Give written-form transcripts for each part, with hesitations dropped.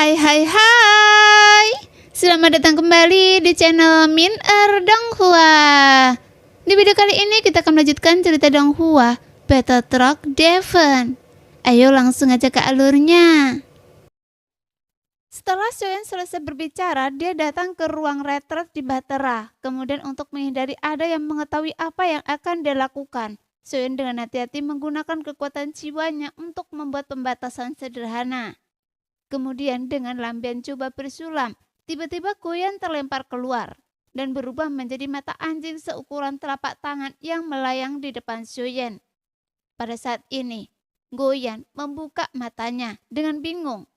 Hai. Selamat datang kembali di channel Min Donghua. Di video kali ini kita akan melanjutkan cerita Donghua Battle Truck Devon. Ayo langsung aja ke alurnya. Setelah Soyeon selesai berbicara, dia datang ke ruang retret di Bahtera. Kemudian untuk menghindari ada yang mengetahui apa yang akan dia lakukan, Soyeon dengan hati-hati menggunakan kekuatan jiwanya untuk membuat pembatasan sederhana. Kemudian dengan lampion coba bersulam, tiba-tiba Goyan terlempar keluar dan berubah menjadi mata anjing seukuran telapak tangan yang melayang di depan Soyeon. Pada saat ini, Goyan membuka matanya dengan bingung.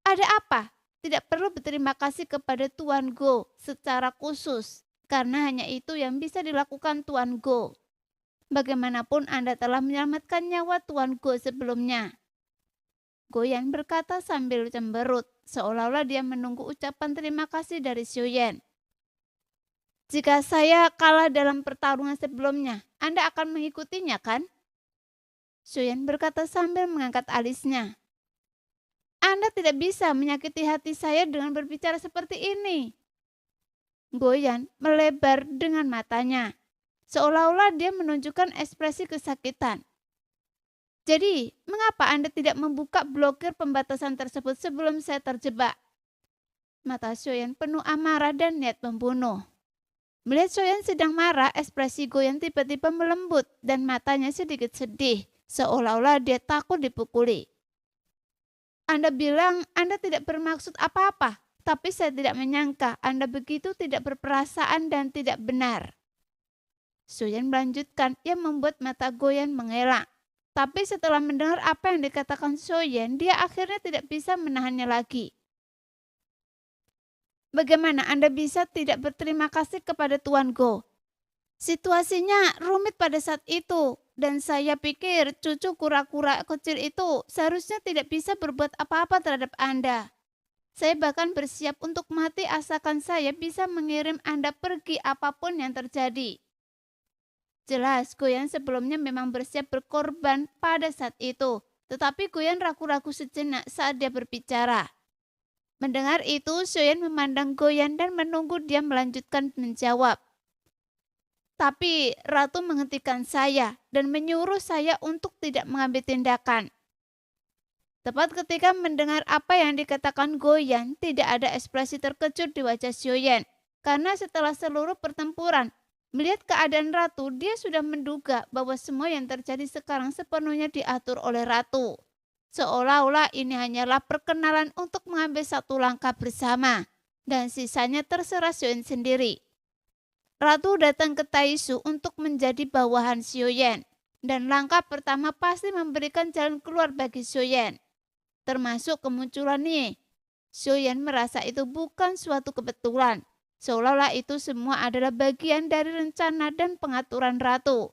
Ada apa? Tidak perlu berterima kasih kepada Tuan Go secara khusus, karena hanya itu yang bisa dilakukan Tuan Go. Bagaimanapun Anda telah menyelamatkan nyawa Tuan Go sebelumnya. Goyan berkata sambil cemberut, seolah-olah dia menunggu ucapan terima kasih dari Soyeon. Jika saya kalah dalam pertarungan sebelumnya, Anda akan mengikutinya kan? Soyeon berkata sambil mengangkat alisnya. Anda tidak bisa menyakiti hati saya dengan berbicara seperti ini. Goyan melebar dengan matanya, seolah-olah dia menunjukkan ekspresi kesakitan. Jadi, mengapa Anda tidak membuka blokir pembatasan tersebut sebelum saya terjebak? Mata Soyeon penuh amarah dan niat membunuh. Melihat Soyeon sedang marah, ekspresi Goyan tiba-tiba melembut dan matanya sedikit sedih, seolah-olah dia takut dipukuli. Anda bilang Anda tidak bermaksud apa-apa, tapi saya tidak menyangka Anda begitu tidak berperasaan dan tidak benar. Soyeon melanjutkan yang membuat mata Goyan mengelak. Tapi setelah mendengar apa yang dikatakan Soyeon, dia akhirnya tidak bisa menahannya lagi. Bagaimana Anda bisa tidak berterima kasih kepada Tuan Go? Situasinya rumit pada saat itu, dan saya pikir cucu kura-kura kecil itu seharusnya tidak bisa berbuat apa-apa terhadap Anda. Saya bahkan bersiap untuk mati asalkan saya bisa mengirim Anda pergi apapun yang terjadi. Jelas, Goyan sebelumnya memang bersiap berkorban pada saat itu, tetapi Goyan ragu-ragu sejenak saat dia berbicara. Mendengar itu, Soyeon memandang Goyan dan menunggu dia melanjutkan menjawab. Tapi Ratu menghentikan saya dan menyuruh saya untuk tidak mengambil tindakan. Tepat ketika mendengar apa yang dikatakan Goyan, tidak ada ekspresi terkejut di wajah Soyeon, karena setelah seluruh pertempuran, melihat keadaan Ratu, dia sudah menduga bahwa semua yang terjadi sekarang sepenuhnya diatur oleh Ratu. Seolah-olah ini hanyalah perkenalan untuk mengambil satu langkah bersama, dan sisanya terserah Soyeon sendiri. Ratu datang ke Taesu untuk menjadi bawahan Soyeon, dan langkah pertama pasti memberikan jalan keluar bagi Soyeon, termasuk kemunculan Nie. Soyeon merasa itu bukan suatu kebetulan. Seolah-olah itu semua adalah bagian dari rencana dan pengaturan Ratu.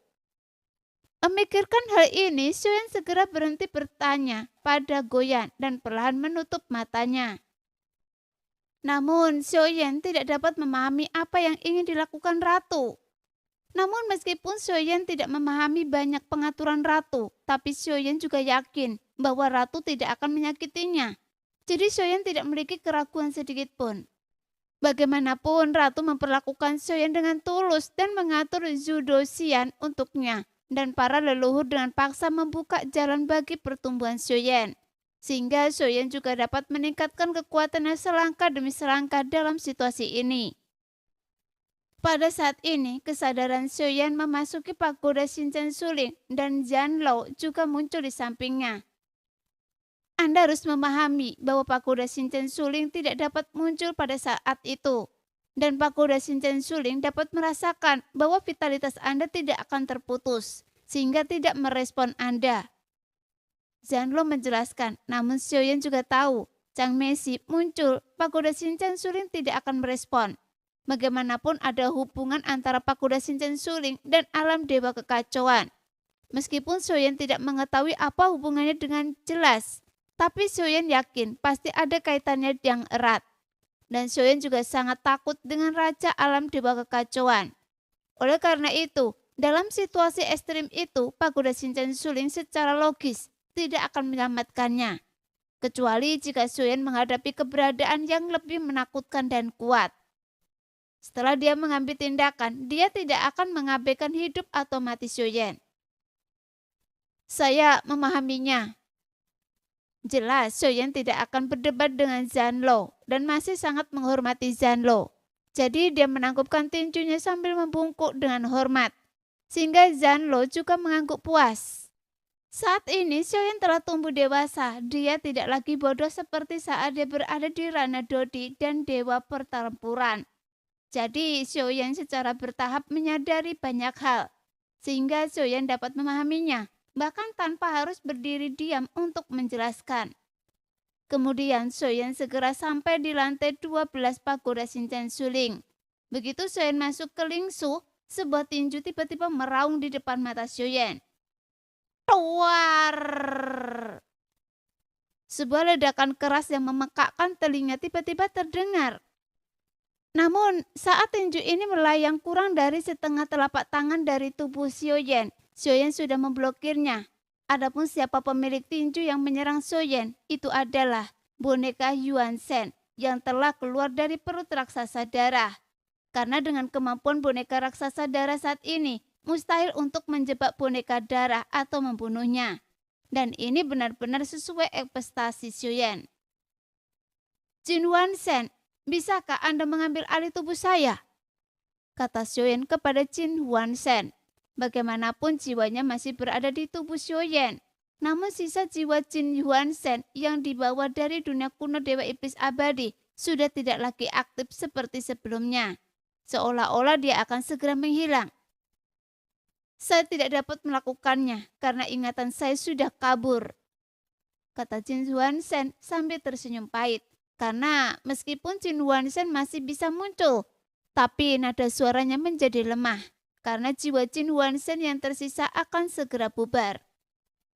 Memikirkan hal ini, Soyeon segera berhenti bertanya pada Goyan dan perlahan menutup matanya. Namun, Soyeon tidak dapat memahami apa yang ingin dilakukan Ratu. Namun meskipun Soyeon tidak memahami banyak pengaturan Ratu, tapi Soyeon juga yakin bahwa Ratu tidak akan menyakitinya. Jadi Soyeon tidak memiliki keraguan sedikit pun. Bagaimanapun Ratu memperlakukan Soyeon dengan tulus dan mengatur Zudosian untuknya, dan para leluhur dengan paksa membuka jalan bagi pertumbuhan Soyeon, sehingga Soyeon juga dapat meningkatkan kekuatannya selangkah demi selangkah dalam situasi ini. Pada saat ini, kesadaran Soyeon memasuki pagoda Shinchen Suling dan Janlo juga muncul di sampingnya. Anda harus memahami bahwa pagoda Shinchen Suling tidak dapat muncul pada saat itu. Dan pagoda Shinchen Suling dapat merasakan bahwa vitalitas Anda tidak akan terputus, sehingga tidak merespon Anda. Janlo menjelaskan, namun Soyeon juga tahu, Chang Mesi muncul, pagoda Shinchen Suling tidak akan merespon. Bagaimanapun ada hubungan antara pagoda Shinchen Suling dan alam dewa kekacauan. Meskipun Soyeon tidak mengetahui apa hubungannya dengan jelas, tapi Soyeon yakin pasti ada kaitannya yang erat. Dan Soyeon juga sangat takut dengan Raja Alam Dewa Kekacauan. Oleh karena itu, dalam situasi ekstrim itu, pagoda Shinchen Suling secara logis tidak akan menyelamatkannya. kecuali jika Soyen menghadapi keberadaan yang lebih menakutkan dan kuat. Setelah dia mengambil tindakan, dia tidak akan mengabaikan hidup atau mati Soyen. Saya memahaminya. Jelas Soyen tidak akan berdebat dengan Zanlo dan masih sangat menghormati Zanlo. Jadi dia menangkupkan tinjunya sambil membungkuk dengan hormat, sehingga Zanlo juga mengangguk puas. Saat ini Soyen telah tumbuh dewasa, dia tidak lagi bodoh seperti saat dia berada di Rana Dodi dan Dewa Pertempuran. Jadi Soyen secara bertahap menyadari banyak hal, sehingga Soyen dapat memahaminya, bahkan tanpa harus berdiri diam untuk menjelaskan. Kemudian Soyen segera sampai di lantai 12 pagoda Shinchen Suling. Begitu Soyen masuk ke Lingsu, sebuah tinju tiba-tiba meraung di depan mata Soyen. Keluar! Sebuah ledakan keras yang memekakkan telinga tiba-tiba terdengar. Namun, saat tinju ini melayang kurang dari setengah telapak tangan dari tubuh Soyen, Soyen sudah memblokirnya. Adapun siapa pemilik tinju yang menyerang Soyen, itu adalah boneka Yuan Shen yang telah keluar dari perut raksasa darah. Karena dengan kemampuan boneka raksasa darah saat ini, mustahil untuk menjebak boneka darah atau membunuhnya. Dan ini benar-benar sesuai ekspektasi Soyen. Jin Yuan Shen, bisakah Anda mengambil alih tubuh saya? Kata Soyen kepada Jin Yuan Shen. Bagaimanapun jiwanya masih berada di tubuh Soyen. Namun sisa jiwa Jin Yuan Shen yang dibawa dari dunia kuno Dewa Iblis Abadi sudah tidak lagi aktif seperti sebelumnya. Seolah-olah dia akan segera menghilang. Saya tidak dapat melakukannya karena ingatan saya sudah kabur, kata Jin Yuan Shen sambil tersenyum pahit. Karena meskipun Jin Yuan Shen masih bisa muncul, tapi nada suaranya menjadi lemah karena jiwa Jin Yuan Shen yang tersisa akan segera bubar.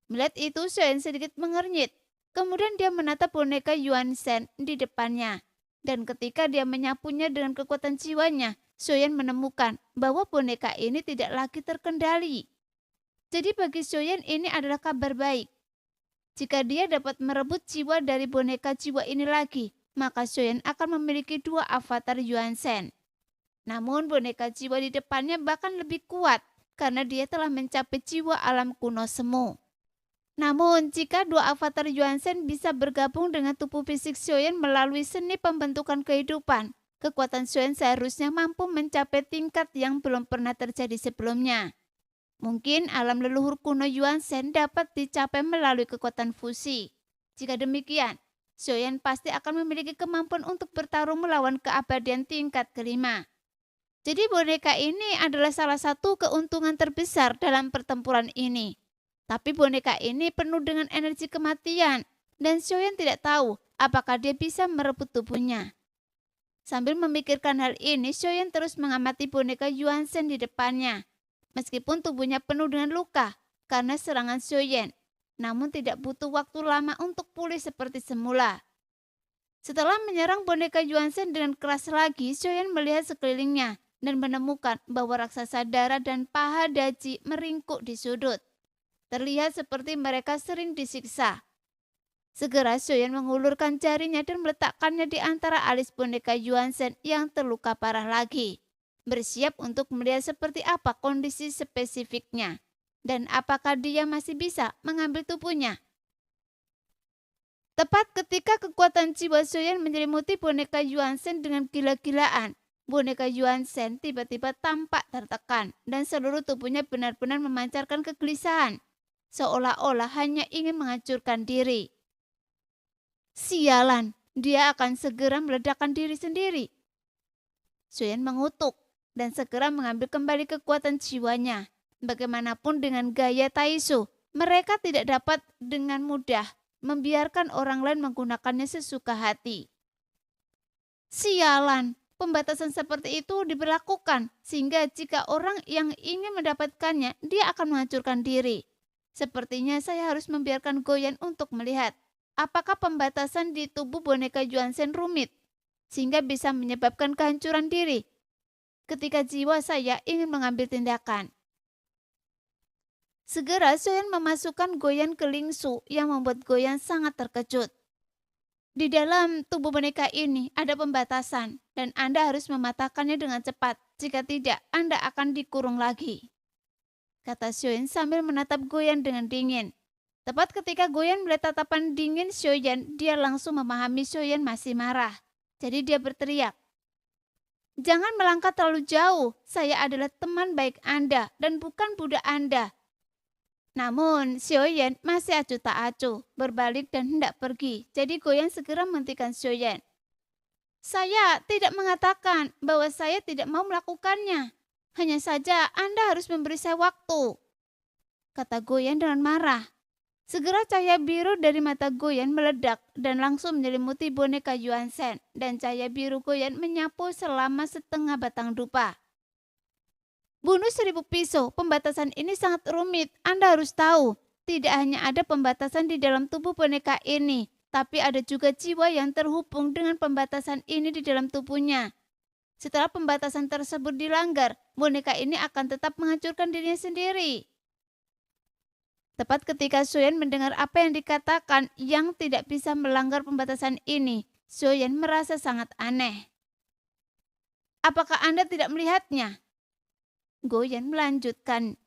Melihat itu Soyen sedikit mengernyit. Kemudian dia menatap boneka Yuan Shen di depannya. Dan ketika dia menyapunya dengan kekuatan jiwanya, Soyen menemukan bahwa boneka ini tidak lagi terkendali. Jadi bagi Soyen ini adalah kabar baik. Jika dia dapat merebut jiwa dari boneka jiwa ini lagi, maka Soyen akan memiliki 2 avatar Yuan Shen. Namun boneka jiwa di depannya bahkan lebih kuat karena dia telah mencapai jiwa alam kuno semu. Namun jika 2 avatar Yuan Shen bisa bergabung dengan tubuh fisik Soyen melalui seni pembentukan kehidupan, kekuatan Soyen seharusnya mampu mencapai tingkat yang belum pernah terjadi sebelumnya. Mungkin alam leluhur kuno Yuan Shen dapat dicapai melalui kekuatan fusi. Jika demikian, Soyen pasti akan memiliki kemampuan untuk bertarung melawan keabadian tingkat kelima. Jadi boneka ini adalah salah satu keuntungan terbesar dalam pertempuran ini. Tapi boneka ini penuh dengan energi kematian dan Soyen tidak tahu apakah dia bisa merebut tubuhnya. Sambil memikirkan hal ini, Soyen terus mengamati boneka Yuan Shen di depannya. Meskipun tubuhnya penuh dengan luka karena serangan Soyen, namun tidak butuh waktu lama untuk pulih seperti semula. Setelah menyerang boneka Yuan Shen dengan keras lagi, Soyen melihat sekelilingnya dan menemukan bahwa raksasa darah dan paha daji meringkuk di sudut. Terlihat seperti mereka sering disiksa. Segera Soyen mengulurkan jarinya dan meletakkannya di antara alis boneka Yuan Shen yang terluka parah lagi. Bersiap untuk melihat seperti apa kondisi spesifiknya dan apakah dia masih bisa mengambil tubuhnya. Tepat ketika kekuatan jiwa Soyen menyelimuti boneka Yuan Shen dengan gila-gilaan, boneka Yuan Shen tiba-tiba tampak tertekan dan seluruh tubuhnya benar-benar memancarkan kegelisahan, seolah-olah hanya ingin menghancurkan diri. Sialan, dia akan segera meledakkan diri sendiri. Soyen mengutuk dan segera mengambil kembali kekuatan jiwanya. Bagaimanapun dengan gaya Taisu, mereka tidak dapat dengan mudah membiarkan orang lain menggunakannya sesuka hati. Sialan, pembatasan seperti itu diberlakukan sehingga jika orang yang ingin mendapatkannya, dia akan menghancurkan diri. Sepertinya saya harus membiarkan Goyan untuk melihat apakah pembatasan di tubuh boneka Yuan Shen rumit sehingga bisa menyebabkan kehancuran diri ketika jiwa saya ingin mengambil tindakan. Segera Soyen memasukkan Goyan ke Lingsu yang membuat Goyan sangat terkejut. Di dalam tubuh boneka ini ada pembatasan dan Anda harus mematahkannya dengan cepat. Jika tidak, Anda akan dikurung lagi, kata Xiaoyan sambil menatap Goyan dengan dingin. Tepat ketika Goyan melihat tatapan dingin Xiaoyan, dia langsung memahami Xiaoyan masih marah. Jadi dia berteriak, "Jangan melangkah terlalu jauh, saya adalah teman baik Anda dan bukan budak Anda." Namun, Xiaoyan masih acuh tak acuh, berbalik dan hendak pergi. Jadi Goyan segera menghentikan Xiaoyan. "Saya tidak mengatakan bahwa saya tidak mau melakukannya. Hanya saja Anda harus memberi saya waktu," kata Goyan dengan marah. Segera cahaya biru dari mata Goyan meledak dan langsung menyelimuti boneka Yuan Shen, dan cahaya biru Goyan menyapu selama setengah batang dupa. "Bunuh 1000 pisau, pembatasan ini sangat rumit. Anda harus tahu, tidak hanya ada pembatasan di dalam tubuh boneka ini, tapi ada juga jiwa yang terhubung dengan pembatasan ini di dalam tubuhnya. Setelah pembatasan tersebut dilanggar, boneka ini akan tetap menghancurkan dirinya sendiri." Tepat ketika Xiaoyan mendengar apa yang dikatakan yang tidak bisa melanggar pembatasan ini, Xiaoyan merasa sangat aneh. "Apakah Anda tidak melihatnya?" Goyan melanjutkan.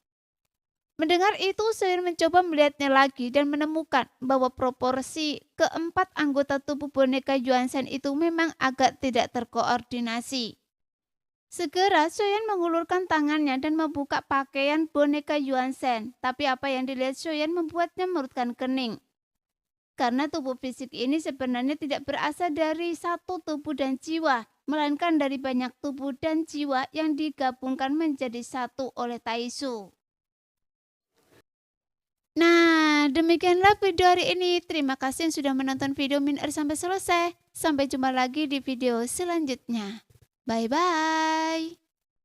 Mendengar itu, Xiaoyan mencoba melihatnya lagi dan menemukan bahwa proporsi keempat anggota tubuh boneka Yuan Shen itu memang agak tidak terkoordinasi. Segera Xiaoyan mengulurkan tangannya dan membuka pakaian boneka Yuan Shen, tapi apa yang dilihat Xiaoyan membuatnya merutkan kening. Karena tubuh fisik ini sebenarnya tidak berasal dari satu tubuh dan jiwa, melainkan dari banyak tubuh dan jiwa yang digabungkan menjadi satu oleh Taisu. Nah, demikianlah video hari ini. Terima kasih yang sudah menonton video Min sampai selesai. Sampai jumpa lagi di video selanjutnya. Bye-bye.